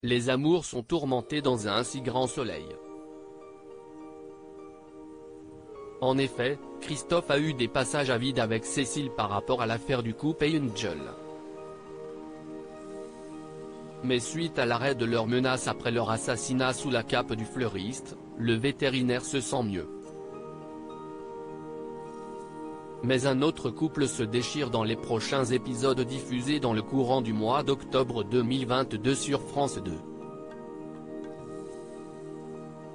Les amours sont tourmentés dans un si grand soleil. En effet, Christophe a eu des passages à vide avec Cécile par rapport à l'affaire du couple Angel. Mais suite à l'arrêt de leurs menaces après leur assassinat sous la cape du fleuriste, le vétérinaire se sent mieux. Mais un autre couple se déchire dans les prochains épisodes diffusés dans le courant du mois d'octobre 2022 sur France 2.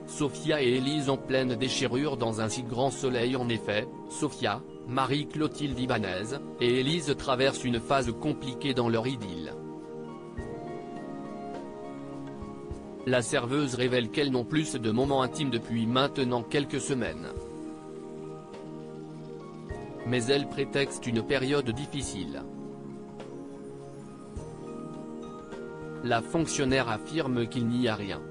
Sophia et Élise en pleine déchirure dans un si grand soleil. En effet, Sophia, Marie-Clotilde Ibanez, et Élise traversent une phase compliquée dans leur idylle. La serveuse révèle qu'elles n'ont plus de moments intimes depuis maintenant quelques semaines. Mais elle prétexte une période difficile. La fonctionnaire affirme qu'il n'y a rien.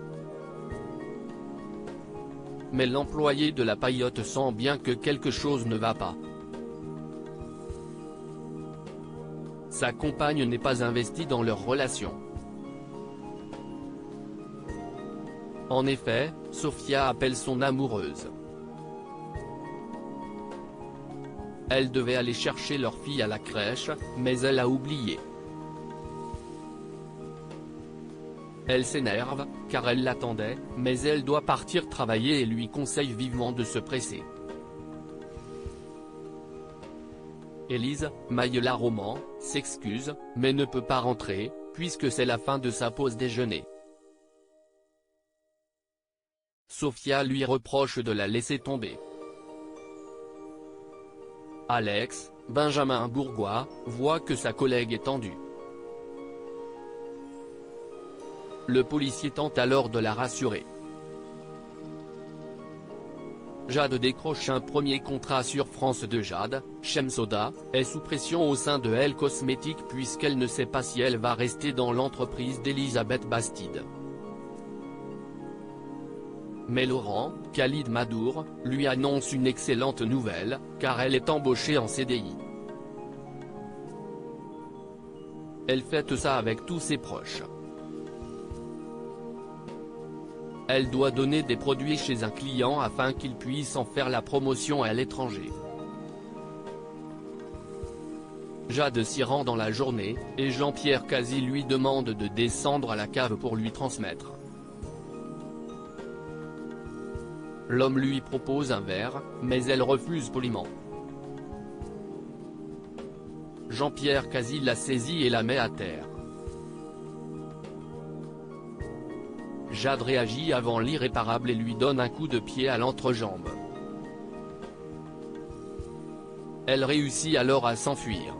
Mais l'employé de la paillote sent bien que quelque chose ne va pas. Sa compagne n'est pas investie dans leur relation. En effet, Sophia appelle son amoureuse. Elle devait aller chercher leur fille à la crèche, mais elle a oublié. Elle s'énerve, car elle l'attendait, mais elle doit partir travailler et lui conseille vivement de se presser. Élise, maille la roman, s'excuse, mais ne peut pas rentrer, puisque c'est la fin de sa pause déjeuner. Sophia lui reproche de la laisser tomber. Alex, Benjamin Bourgois, voit que sa collègue est tendue. Le policier tente alors de la rassurer. Jade décroche un premier contrat sur France 2. Jade, Shemsoda, est sous pression au sein de Elle Cosmétiques puisqu'elle ne sait pas si elle va rester dans l'entreprise d'Elisabeth Bastide. Mais Laurent, Khalid Madour, lui annonce une excellente nouvelle, car elle est embauchée en CDI. Elle fête ça avec tous ses proches. Elle doit donner des produits chez un client afin qu'il puisse en faire la promotion à l'étranger. Jade s'y rend dans la journée, et Jean-Pierre Cazy lui demande de descendre à la cave pour lui transmettre. L'homme lui propose un verre, mais elle refuse poliment. Jean-Pierre Cazy la saisit et la met à terre. Jade réagit avant l'irréparable et lui donne un coup de pied à l'entrejambe. Elle réussit alors à s'enfuir.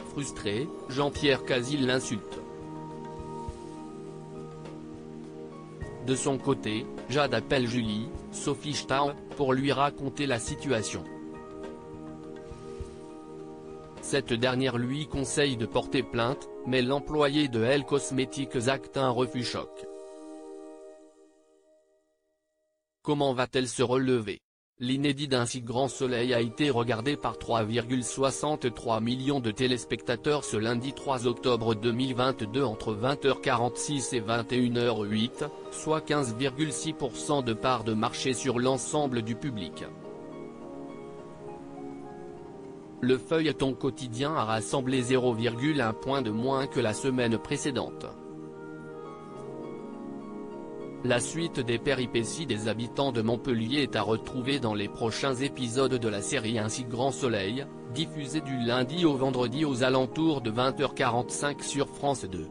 Frustré, Jean-Pierre Cazy l'insulte. De son côté, Jade appelle Julie, Sophie Stahl, pour lui raconter la situation. Cette dernière lui conseille de porter plainte, mais l'employé de Elle Cosmétiques acte un refus choc. Comment va-t-elle se relever? L'inédit d'un si grand soleil a été regardé par 3,63 millions de téléspectateurs ce lundi 3 octobre 2022 entre 20h46 et 21h08, soit 15,6% de part de marché sur l'ensemble du public. Le feuilleton quotidien a rassemblé 0,1 point de moins que la semaine précédente. La suite des péripéties des habitants de Montpellier est à retrouver dans les prochains épisodes de la série Un si grand soleil, diffusée du lundi au vendredi aux alentours de 20h45 sur France 2.